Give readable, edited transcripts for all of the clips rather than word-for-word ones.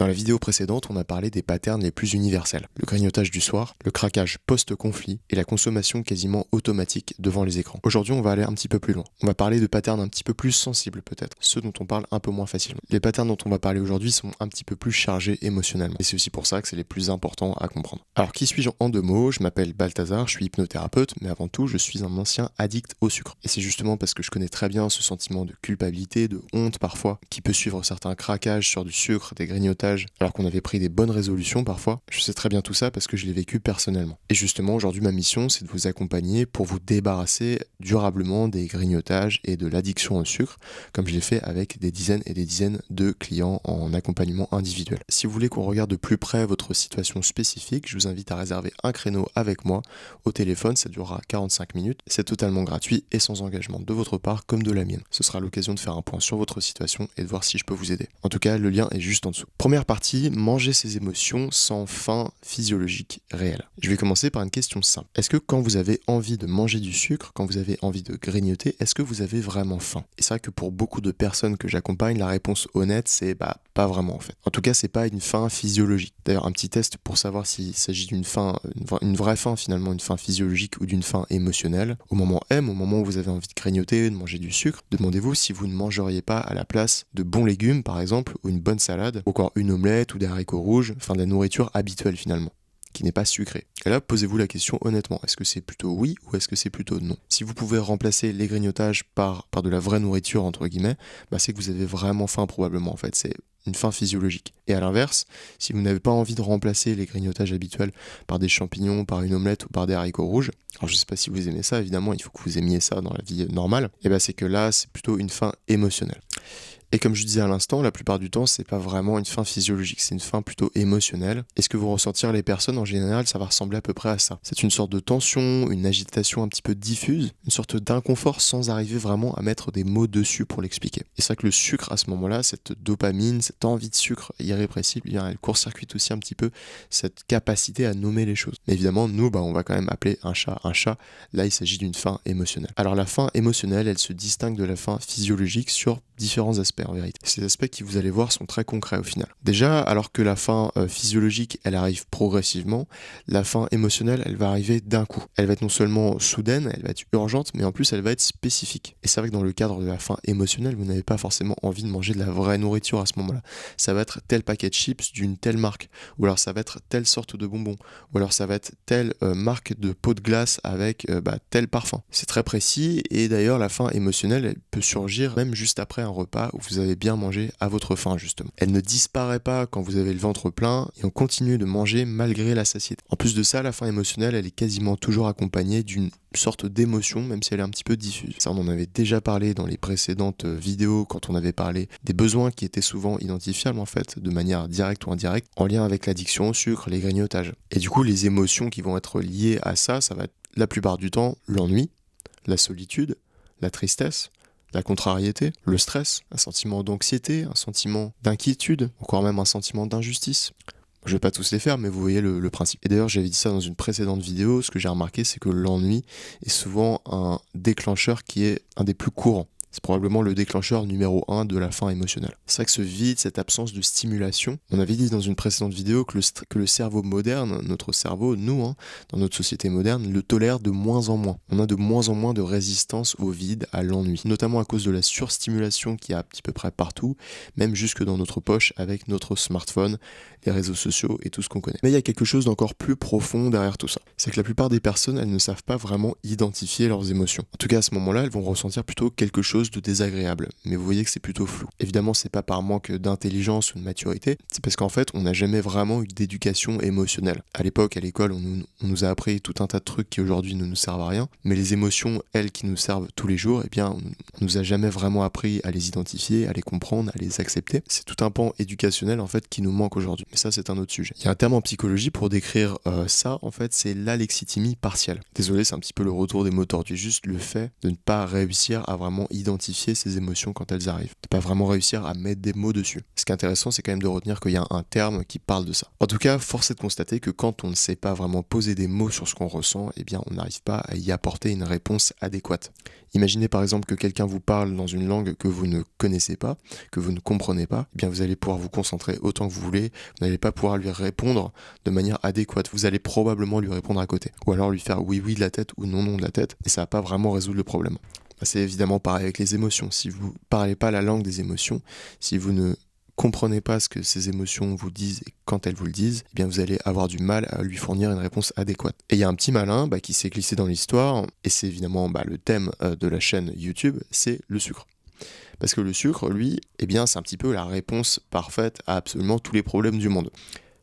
Dans la vidéo précédente, on a parlé des patterns les plus universels. Le grignotage du soir, le craquage post-conflit et la consommation quasiment automatique devant les écrans. Aujourd'hui, on va aller un petit peu plus loin. On va parler de patterns un petit peu plus sensibles peut-être, ceux dont on parle un peu moins facilement. Les patterns dont on va parler aujourd'hui sont un petit peu plus chargés émotionnellement. Et c'est aussi pour ça que c'est les plus importants à comprendre. Alors, qui suis-je en 2 mots? Je m'appelle Balthazar, je suis hypnothérapeute, mais avant tout, je suis un ancien addict au sucre. Et c'est justement parce que je connais très bien ce sentiment de culpabilité, de honte parfois, qui peut suivre certains craquages sur du sucre, des grignotages, alors qu'on avait pris des bonnes résolutions parfois. Je sais très bien tout ça parce que je l'ai vécu personnellement. Et justement, aujourd'hui, ma mission, c'est de vous accompagner pour vous débarrasser durablement des grignotages et de l'addiction au sucre, comme je l'ai fait avec des dizaines et des dizaines de clients en accompagnement individuel. Si vous voulez qu'on regarde de plus près votre situation spécifique, je vous invite à réserver un créneau avec moi au téléphone, ça durera 45 minutes. C'est totalement gratuit et sans engagement de votre part comme de la mienne. Ce sera l'occasion de faire un point sur votre situation et de voir si je peux vous aider. En tout cas, le lien est juste en dessous. Première partie, manger ses émotions sans faim physiologique réelle. Je vais commencer par une question simple. Est-ce que quand vous avez envie de manger du sucre, quand vous avez envie de grignoter, est-ce que vous avez vraiment faim? Et c'est vrai que pour beaucoup de personnes que j'accompagne, la réponse honnête, c'est pas vraiment en fait. En tout cas, c'est pas une faim physiologique. D'ailleurs, un petit test pour savoir s'il s'agit d'une faim, une vraie faim finalement, une faim physiologique ou d'une faim émotionnelle. Au moment M, au moment où vous avez envie de grignoter, de manger du sucre, demandez-vous si vous ne mangeriez pas à la place de bons légumes par exemple, ou une bonne salade, ou encore une omelette ou des haricots rouges, enfin de la nourriture habituelle finalement, qui n'est pas sucrée. Et là, posez-vous la question honnêtement, est-ce que c'est plutôt oui ou est-ce que c'est plutôt non? Si vous pouvez remplacer les grignotages par de la vraie nourriture, entre guillemets, c'est que vous avez vraiment faim probablement en fait, c'est une faim physiologique. Et à l'inverse, si vous n'avez pas envie de remplacer les grignotages habituels par des champignons, par une omelette ou par des haricots rouges, alors je sais pas si vous aimez ça, évidemment, il faut que vous aimiez ça dans la vie normale, et c'est que là, c'est plutôt une faim émotionnelle. Et comme je disais à l'instant, la plupart du temps, c'est pas vraiment une faim physiologique, c'est une faim plutôt émotionnelle. Et ce que vont ressentir les personnes en général, ça va ressembler à peu près à ça. C'est une sorte de tension, une agitation un petit peu diffuse, une sorte d'inconfort sans arriver vraiment à mettre des mots dessus pour l'expliquer. Et c'est vrai que le sucre, à ce moment-là, cette dopamine, cette envie de sucre irrépressible, elle court-circuite aussi un petit peu cette capacité à nommer les choses. Mais évidemment, nous, on va quand même appeler un chat un chat. Là, il s'agit d'une faim émotionnelle. Alors la faim émotionnelle, elle se distingue de la faim physiologique sur différents aspects en vérité. Ces aspects qui vous allez voir sont très concrets au final. Déjà, alors que la faim physiologique, elle arrive progressivement, la faim émotionnelle, elle va arriver d'un coup. Elle va être non seulement soudaine, elle va être urgente, mais en plus elle va être spécifique. Et c'est vrai que dans le cadre de la faim émotionnelle, vous n'avez pas forcément envie de manger de la vraie nourriture à ce moment-là. Ça va être tel paquet de chips d'une telle marque, ou alors ça va être telle sorte de bonbon, ou alors ça va être telle marque de pot de glace avec tel parfum. C'est très précis, et d'ailleurs la faim émotionnelle, elle peut surgir même juste après un repas où vous avez bien mangé à votre faim justement. Elle ne disparaît pas quand vous avez le ventre plein et on continue de manger malgré la satiété. En plus de ça, la faim émotionnelle, elle est quasiment toujours accompagnée d'une sorte d'émotion, même si elle est un petit peu diffuse. Ça, on en avait déjà parlé dans les précédentes vidéos quand on avait parlé des besoins qui étaient souvent identifiables en fait, de manière directe ou indirecte, en lien avec l'addiction au sucre, les grignotages. Et du coup, les émotions qui vont être liées à ça, ça va être la plupart du temps l'ennui, la solitude, la tristesse, la contrariété, le stress, un sentiment d'anxiété, un sentiment d'inquiétude, encore même un sentiment d'injustice. Je vais pas tous les faire, mais vous voyez le principe. Et d'ailleurs, j'avais dit ça dans une précédente vidéo, ce que j'ai remarqué, c'est que l'ennui est souvent un déclencheur qui est un des plus courants. C'est probablement le déclencheur numéro 1 de la faim émotionnelle. C'est vrai que ce vide, cette absence de stimulation, on avait dit dans une précédente vidéo que le cerveau moderne, notre cerveau, nous, dans notre société moderne, le tolère de moins en moins. On a de moins en moins de résistance au vide, à l'ennui, notamment à cause de la surstimulation qu'il y a à petit peu près partout, même jusque dans notre poche avec notre smartphone, les réseaux sociaux et tout ce qu'on connaît. Mais il y a quelque chose d'encore plus profond derrière tout ça. C'est que la plupart des personnes, elles ne savent pas vraiment identifier leurs émotions. En tout cas, à ce moment-là, elles vont ressentir plutôt quelque chose de désagréable. Mais vous voyez que c'est plutôt flou. Évidemment, c'est pas par manque d'intelligence ou de maturité, c'est parce qu'en fait, on n'a jamais vraiment eu d'éducation émotionnelle. À l'époque, à l'école, on nous a appris tout un tas de trucs qui aujourd'hui ne nous servent à rien, mais les émotions, elles, qui nous servent tous les jours, on nous a jamais vraiment appris à les identifier, à les comprendre, à les accepter. C'est tout un pan éducationnel, en fait, qui nous manque aujourd'hui. Mais ça, c'est un autre sujet. Il y a un terme en psychologie pour décrire ça, en fait, c'est l'alexithymie partielle. Désolé, c'est un petit peu le retour des mots tordus, juste le fait de ne pas réussir à vraiment identifier d'identifier ces émotions quand elles arrivent, de pas vraiment réussir à mettre des mots dessus. Ce qui est intéressant, c'est quand même de retenir qu'il y a un terme qui parle de ça. En tout cas, force est de constater que quand on ne sait pas vraiment poser des mots sur ce qu'on ressent, eh bien on n'arrive pas à y apporter une réponse adéquate. Imaginez par exemple que quelqu'un vous parle dans une langue que vous ne connaissez pas, que vous ne comprenez pas, eh bien vous allez pouvoir vous concentrer autant que vous voulez, vous n'allez pas pouvoir lui répondre de manière adéquate, vous allez probablement lui répondre à côté, ou alors lui faire oui oui de la tête ou non non de la tête, et ça va pas vraiment résoudre le problème. C'est évidemment pareil avec les émotions, si vous ne parlez pas la langue des émotions, si vous ne comprenez pas ce que ces émotions vous disent et quand elles vous le disent, eh bien vous allez avoir du mal à lui fournir une réponse adéquate. Et il y a un petit malin qui s'est glissé dans l'histoire, et c'est évidemment le thème de la chaîne YouTube, c'est le sucre. Parce que le sucre, lui, eh bien c'est un petit peu la réponse parfaite à absolument tous les problèmes du monde.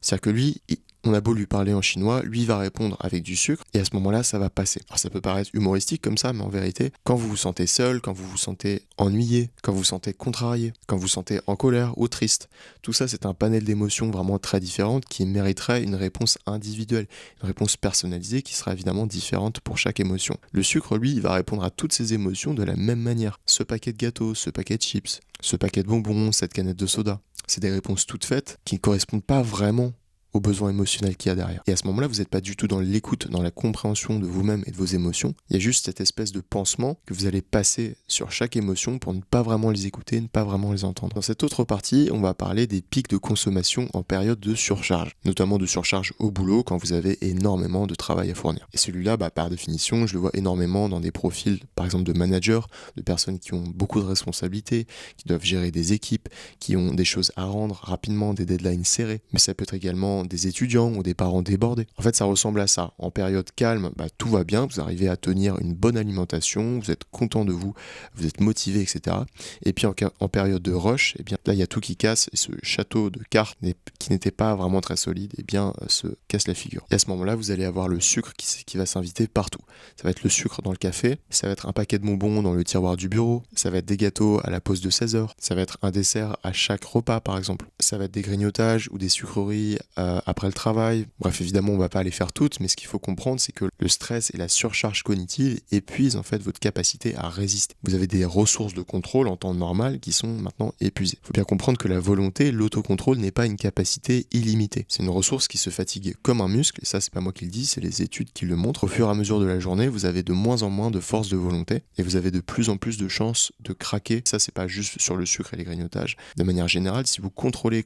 C'est-à-dire que lui, on a beau lui parler en chinois, lui va répondre avec du sucre, et à ce moment-là, ça va passer. Alors ça peut paraître humoristique comme ça, mais en vérité, quand vous vous sentez seul, quand vous vous sentez ennuyé, quand vous vous sentez contrarié, quand vous vous sentez en colère ou triste, tout ça c'est un panel d'émotions vraiment très différentes qui mériterait une réponse individuelle, une réponse personnalisée qui sera évidemment différente pour chaque émotion. Le sucre, lui, il va répondre à toutes ces émotions de la même manière. Ce paquet de gâteaux, ce paquet de chips, ce paquet de bonbons, cette canette de soda, c'est des réponses toutes faites qui ne correspondent pas vraiment aux besoins émotionnels qu'il y a derrière. Et à ce moment-là, vous n'êtes pas du tout dans l'écoute, dans la compréhension de vous-même et de vos émotions. Il y a juste cette espèce de pansement que vous allez passer sur chaque émotion pour ne pas vraiment les écouter, ne pas vraiment les entendre. Dans cette autre partie, on va parler des pics de consommation en période de surcharge, notamment de surcharge au boulot quand vous avez énormément de travail à fournir. Et celui-là, par définition, je le vois énormément dans des profils, par exemple de managers, de personnes qui ont beaucoup de responsabilités, qui doivent gérer des équipes, qui ont des choses à rendre rapidement, des deadlines serrés. Mais ça peut être également des étudiants ou des parents débordés. En fait, ça ressemble à ça. En période calme, tout va bien, vous arrivez à tenir une bonne alimentation, vous êtes content de vous, vous êtes motivé, etc. Et puis en période de rush, eh bien là, il y a tout qui casse et ce château de cartes qui n'était pas vraiment très solide, eh bien se casse la figure. Et à ce moment-là, vous allez avoir le sucre qui va s'inviter partout. Ça va être le sucre dans le café, ça va être un paquet de bonbons dans le tiroir du bureau, ça va être des gâteaux à la pause de 16h, ça va être un dessert à chaque repas par exemple, ça va être des grignotages ou des sucreries après le travail. Bref, évidemment, on va pas les faire toutes, mais ce qu'il faut comprendre, c'est que le stress et la surcharge cognitive épuisent en fait votre capacité à résister. Vous avez des ressources de contrôle en temps normal qui sont maintenant épuisées. Il faut bien comprendre que la volonté, l'autocontrôle n'est pas une capacité illimitée. C'est une ressource qui se fatigue comme un muscle, et ça c'est pas moi qui le dis, c'est les études qui le montrent. Au fur et à mesure de la journée, vous avez de moins en moins de force de volonté, et vous avez de plus en plus de chances de craquer. Ça c'est pas juste sur le sucre et les grignotages. De manière générale, si vous contrôlez,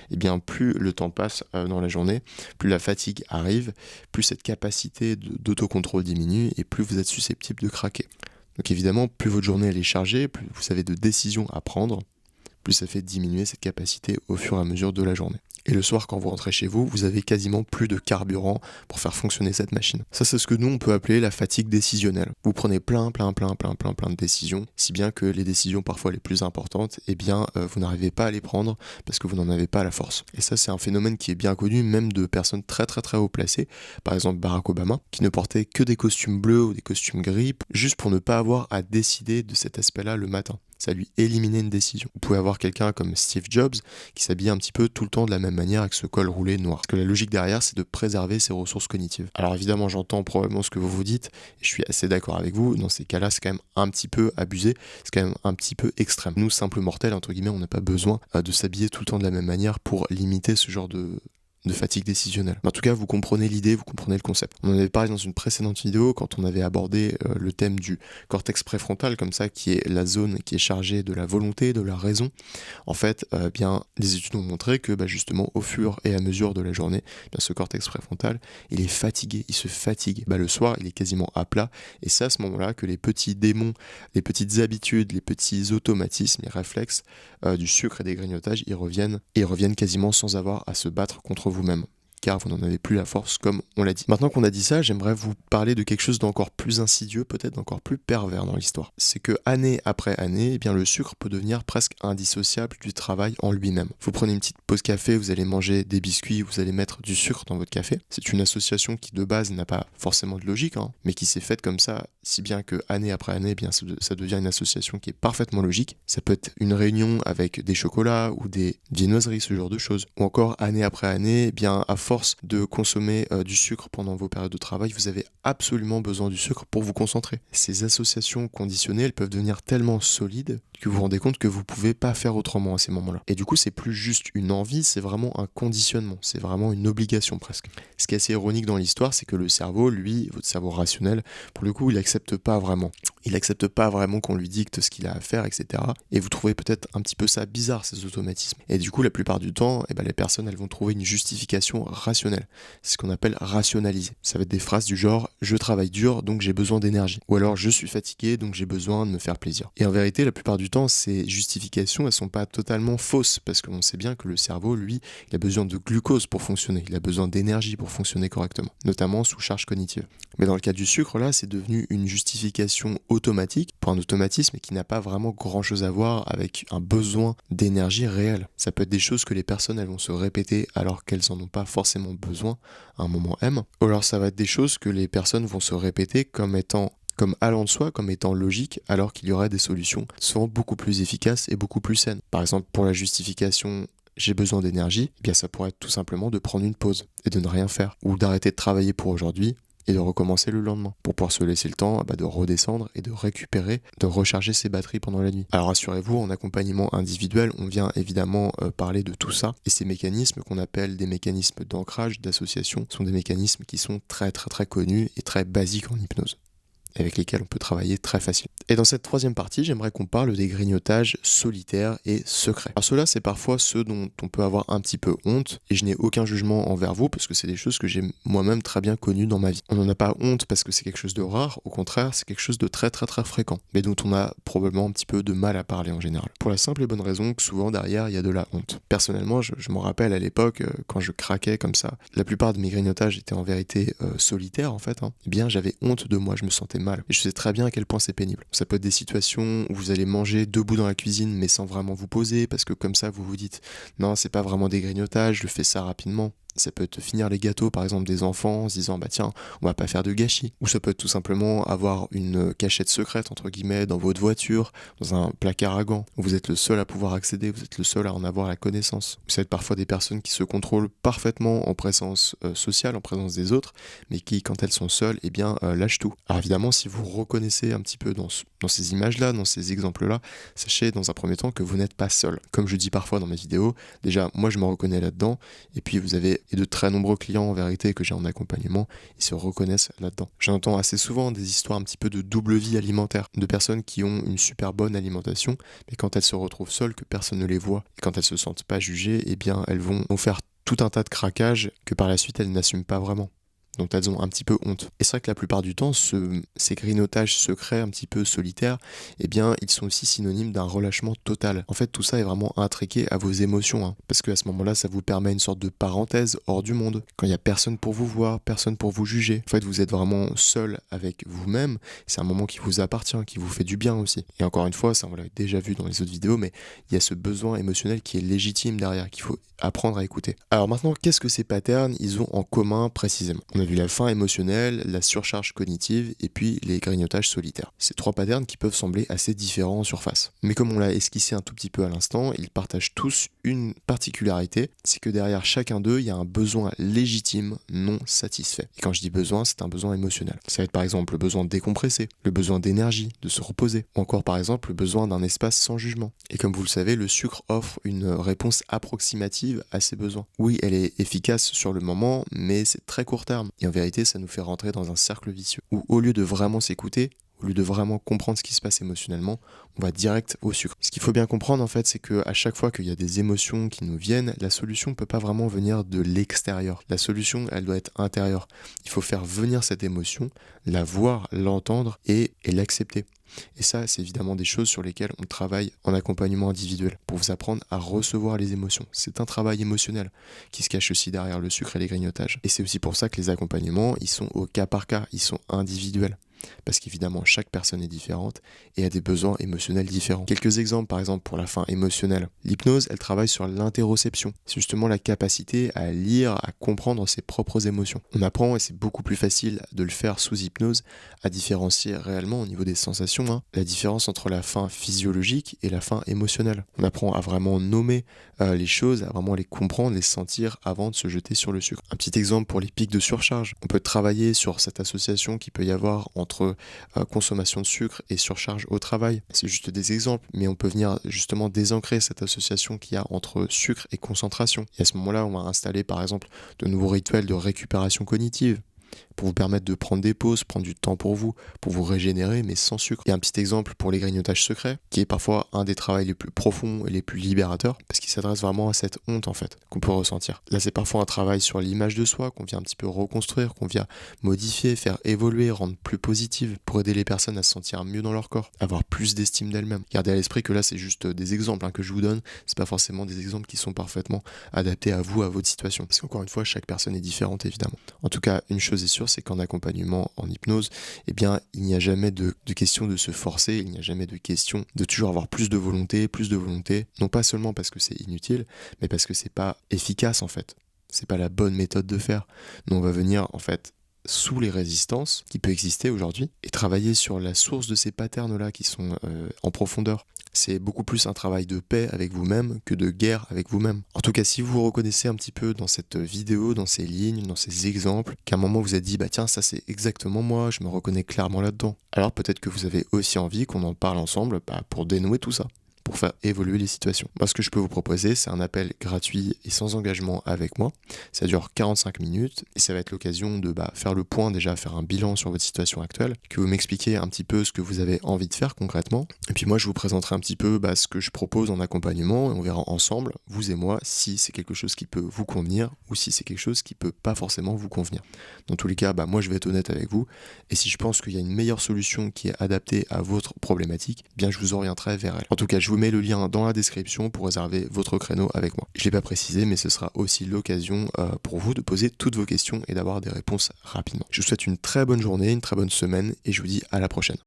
eh bien plus le temps passe dans la journée, plus la fatigue arrive, plus cette capacité d'autocontrôle diminue et plus vous êtes susceptible de craquer. Donc évidemment, plus votre journée elle est chargée, plus vous avez de décisions à prendre, plus ça fait diminuer cette capacité au fur et à mesure de la journée. Et le soir, quand vous rentrez chez vous, vous avez quasiment plus de carburant pour faire fonctionner cette machine. Ça, c'est ce que nous, on peut appeler la fatigue décisionnelle. Vous prenez plein de décisions, si bien que les décisions parfois les plus importantes, eh bien, vous n'arrivez pas à les prendre parce que vous n'en avez pas la force. Et ça, c'est un phénomène qui est bien connu, même de personnes très haut placées. Par exemple, Barack Obama, qui ne portait que des costumes bleus ou des costumes gris, juste pour ne pas avoir à décider de cet aspect-là le matin. Ça lui éliminait une décision. Vous pouvez avoir quelqu'un comme Steve Jobs qui s'habille un petit peu tout le temps de la même manière avec ce col roulé noir. Parce que la logique derrière, c'est de préserver ses ressources cognitives. Alors évidemment, j'entends probablement ce que vous vous dites, et je suis assez d'accord avec vous. Dans ces cas-là, c'est quand même un petit peu abusé, c'est quand même un petit peu extrême. Nous, simples mortels, entre guillemets, on n'a pas besoin de s'habiller tout le temps de la même manière pour limiter ce genre de fatigue décisionnelle. Mais en tout cas, vous comprenez l'idée, vous comprenez le concept. On en avait parlé dans une précédente vidéo quand on avait abordé le thème du cortex préfrontal, comme ça, qui est la zone qui est chargée de la volonté, de la raison. En fait, bien, les études ont montré que justement, au fur et à mesure de la journée, ce cortex préfrontal, il est fatigué, il se fatigue. Le soir, il est quasiment à plat. Et c'est à ce moment-là que les petits démons, les petites habitudes, les petits automatismes, les réflexes du sucre et des grignotages, ils reviennent quasiment sans avoir à se battre contre vous-même, car vous n'en avez plus la force comme on l'a dit. Maintenant qu'on a dit ça, j'aimerais vous parler de quelque chose d'encore plus insidieux, peut-être d'encore plus pervers dans l'histoire. C'est que année après année, le sucre peut devenir presque indissociable du travail en lui-même. Vous prenez une petite pause café, vous allez manger des biscuits, vous allez mettre du sucre dans votre café. C'est une association qui de base n'a pas forcément de logique, mais qui s'est faite comme ça, si bien que année après année, ça devient une association qui est parfaitement logique. Ça peut être une réunion avec des chocolats ou des viennoiseries, ce genre de choses. Ou encore année après année, à force force de consommer du sucre pendant vos périodes de travail, vous avez absolument besoin du sucre pour vous concentrer. Ces associations conditionnées, elles peuvent devenir tellement solides que vous vous rendez compte que vous ne pouvez pas faire autrement à ces moments-là. Et du coup, c'est plus juste une envie, c'est vraiment un conditionnement, c'est vraiment une obligation presque. Ce qui est assez ironique dans l'histoire, c'est que le cerveau, lui, votre cerveau rationnel, pour le coup, il n'accepte pas vraiment. Il n'accepte pas vraiment qu'on lui dicte ce qu'il a à faire, etc. Et vous trouvez peut-être un petit peu ça bizarre, ces automatismes. Et du coup, la plupart du temps, les personnes, elles vont trouver une justification rationnelle. C'est ce qu'on appelle rationaliser. Ça va être des phrases du genre « je travaille dur, donc j'ai besoin d'énergie ». Ou alors « je suis fatigué, donc j'ai besoin de me faire plaisir ». Et en vérité, la plupart du temps, ces justifications, elles sont pas totalement fausses, parce qu'on sait bien que le cerveau, lui, il a besoin de glucose pour fonctionner. Il a besoin d'énergie pour fonctionner correctement, notamment sous charge cognitive. Mais dans le cas du sucre, là, c'est devenu une justification automatique pour un automatisme qui n'a pas vraiment grand-chose à voir avec un besoin d'énergie réel. Ça peut être des choses que les personnes elles vont se répéter alors qu'elles n'en ont pas forcément besoin à un moment M. Ou alors ça va être des choses que les personnes vont se répéter comme allant de soi, comme étant logique, alors qu'il y aurait des solutions souvent beaucoup plus efficaces et beaucoup plus saines. Par exemple, pour la justification j'ai besoin d'énergie, eh bien ça pourrait être tout simplement de prendre une pause et de ne rien faire, ou d'arrêter de travailler pour aujourd'hui et de recommencer le lendemain, pour pouvoir se laisser le temps de redescendre et de récupérer, de recharger ses batteries pendant la nuit. Alors rassurez-vous, en accompagnement individuel, on vient évidemment parler de tout ça, et ces mécanismes qu'on appelle des mécanismes d'ancrage, d'association, sont des mécanismes qui sont très très très connus et très basiques en hypnose, avec lesquels on peut travailler très facilement. Et dans cette troisième partie, j'aimerais qu'on parle des grignotages solitaires et secrets. Alors ceux-là, c'est parfois ceux dont on peut avoir un petit peu honte, et je n'ai aucun jugement envers vous, parce que c'est des choses que j'ai moi-même très bien connues dans ma vie. On n'en a pas honte parce que c'est quelque chose de rare, au contraire, c'est quelque chose de très très très fréquent, mais dont on a probablement un petit peu de mal à parler en général. Pour la simple et bonne raison que souvent derrière, il y a de la honte. Personnellement, je me rappelle à l'époque, quand je craquais comme ça, la plupart de mes grignotages étaient en vérité solitaires en fait, eh bien j'avais honte de moi, je me sentais mal. Et je sais très bien à quel point c'est pénible. Ça peut être des situations où vous allez manger debout dans la cuisine mais sans vraiment vous poser, parce que comme ça vous vous dites non, c'est pas vraiment des grignotages, je fais ça rapidement. Ça peut être finir les gâteaux par exemple des enfants en se disant tiens, on va pas faire de gâchis. Ou ça peut être tout simplement avoir une cachette secrète entre guillemets dans votre voiture, dans un placard à gants, où vous êtes le seul à pouvoir accéder, vous êtes le seul à en avoir la connaissance. Vous êtes parfois des personnes qui se contrôlent parfaitement en présence sociale, en présence des autres, mais qui quand elles sont seules, lâchent tout. Alors évidemment, si vous reconnaissez un petit peu dans ces images-là, dans ces exemples-là, sachez dans un premier temps que vous n'êtes pas seul. Comme je dis parfois dans mes vidéos, déjà moi je me reconnais là-dedans, et puis vous avez de très nombreux clients en vérité que j'ai en accompagnement, ils se reconnaissent là-dedans. J'entends assez souvent des histoires un petit peu de double vie alimentaire, de personnes qui ont une super bonne alimentation, mais quand elles se retrouvent seules, que personne ne les voit, et quand elles se sentent pas jugées, elles vont faire tout un tas de craquages que par la suite elles n'assument pas vraiment, dont elles ont un petit peu honte. Et c'est vrai que la plupart du temps, ces grignotages secrets un petit peu solitaires, ils sont aussi synonymes d'un relâchement total. En fait, tout ça est vraiment intriqué à vos émotions, parce qu'à ce moment-là, ça vous permet une sorte de parenthèse hors du monde. Quand il n'y a personne pour vous voir, personne pour vous juger. En fait, vous êtes vraiment seul avec vous-même. C'est un moment qui vous appartient, qui vous fait du bien aussi. Et encore une fois, ça on l'a déjà vu dans les autres vidéos, mais il y a ce besoin émotionnel qui est légitime derrière, qu'il faut apprendre à écouter. Alors maintenant, qu'est-ce que ces patterns, ils ont en commun précisément ? On a vu la faim émotionnelle, la surcharge cognitive et puis les grignotages solitaires. Ces trois patterns qui peuvent sembler assez différents en surface. Mais comme on l'a esquissé un tout petit peu à l'instant, ils partagent tous une particularité, c'est que derrière chacun d'eux, il y a un besoin légitime non satisfait. Et quand je dis besoin, c'est un besoin émotionnel. Ça va être par exemple le besoin de décompresser, le besoin d'énergie, de se reposer, ou encore par exemple le besoin d'un espace sans jugement. Et comme vous le savez, le sucre offre une réponse approximative à ces besoins. Oui, elle est efficace sur le moment, mais c'est très court terme. Et en vérité, ça nous fait rentrer dans un cercle vicieux, où au lieu de vraiment s'écouter, au lieu de vraiment comprendre ce qui se passe émotionnellement, on va direct au sucre. Ce qu'il faut bien comprendre en fait, c'est qu'à chaque fois qu'il y a des émotions qui nous viennent, la solution ne peut pas vraiment venir de l'extérieur. La solution, elle doit être intérieure. Il faut faire venir cette émotion, la voir, l'entendre et l'accepter. Et ça, c'est évidemment des choses sur lesquelles on travaille en accompagnement individuel, pour vous apprendre à recevoir les émotions. C'est un travail émotionnel qui se cache aussi derrière le sucre et les grignotages. Et c'est aussi pour ça que les accompagnements, ils sont au cas par cas, ils sont individuels. parce qu'évidemment chaque personne est différente et a des besoins émotionnels différents. Quelques exemples par exemple pour la fin émotionnelle. L'hypnose, elle travaille sur l'interoception. C'est justement la capacité à lire, à comprendre ses propres émotions. On apprend, et c'est beaucoup plus facile de le faire sous hypnose, à différencier réellement au niveau des sensations, la différence entre la faim physiologique et la faim émotionnelle. On apprend à vraiment nommer les choses, à vraiment les comprendre, les sentir avant de se jeter sur le sucre. Un petit exemple pour les pics de surcharge. On peut travailler sur cette association qu'il peut y avoir entre consommation de sucre et surcharge au travail. C'est juste des exemples, mais on peut venir justement désancrer cette association qu'il y a entre sucre et concentration. Et à ce moment-là, on va installer par exemple de nouveaux rituels de récupération cognitive pour vous permettre de prendre des pauses, prendre du temps pour vous régénérer, mais sans sucre. Il y a un petit exemple pour les grignotages secrets, qui est parfois un des travaux les plus profonds et les plus libérateurs, parce qu'il s'adresse vraiment à cette honte en fait, qu'on peut ressentir. Là, c'est parfois un travail sur l'image de soi, qu'on vient un petit peu reconstruire, qu'on vient modifier, faire évoluer, rendre plus positive, pour aider les personnes à se sentir mieux dans leur corps, avoir plus d'estime d'elles-mêmes. Gardez à l'esprit que là, c'est juste des exemples que je vous donne, c'est pas forcément des exemples qui sont parfaitement adaptés à vous, à votre situation. Parce qu'encore une fois, chaque personne est différente évidemment. En tout cas, une chose est sûre, c'est qu'en accompagnement, en hypnose, eh bien, il n'y a jamais de question de se forcer, il n'y a jamais de question de toujours avoir plus de volonté, non pas seulement parce que c'est inutile, mais parce que c'est pas efficace en fait. C'est pas la bonne méthode de faire. Nous, on va venir en fait sous les résistances qui peuvent exister aujourd'hui et travailler sur la source de ces patterns-là qui sont en profondeur. C'est beaucoup plus un travail de paix avec vous-même que de guerre avec vous-même. En tout cas, si vous vous reconnaissez un petit peu dans cette vidéo, dans ces lignes, dans ces exemples, qu'à un moment vous avez dit, bah tiens, ça c'est exactement moi, je me reconnais clairement là-dedans. Alors peut-être que vous avez aussi envie qu'on en parle ensemble pour dénouer tout ça, pour faire évoluer les situations. Moi, ce que je peux vous proposer, c'est un appel gratuit et sans engagement avec moi. Ça dure 45 minutes et ça va être l'occasion de faire le point déjà, faire un bilan sur votre situation actuelle, que vous m'expliquiez un petit peu ce que vous avez envie de faire concrètement. Et puis moi, je vous présenterai un petit peu ce que je propose en accompagnement et on verra ensemble, vous et moi, si c'est quelque chose qui peut vous convenir ou si c'est quelque chose qui peut pas forcément vous convenir. Dans tous les cas, moi, je vais être honnête avec vous et si je pense qu'il y a une meilleure solution qui est adaptée à votre problématique, bien je vous orienterai vers elle. En tout cas, je vous mets le lien dans la description pour réserver votre créneau avec moi. Je ne l'ai pas précisé, mais ce sera aussi l'occasion pour vous de poser toutes vos questions et d'avoir des réponses rapidement. Je vous souhaite une très bonne journée, une très bonne semaine et je vous dis à la prochaine.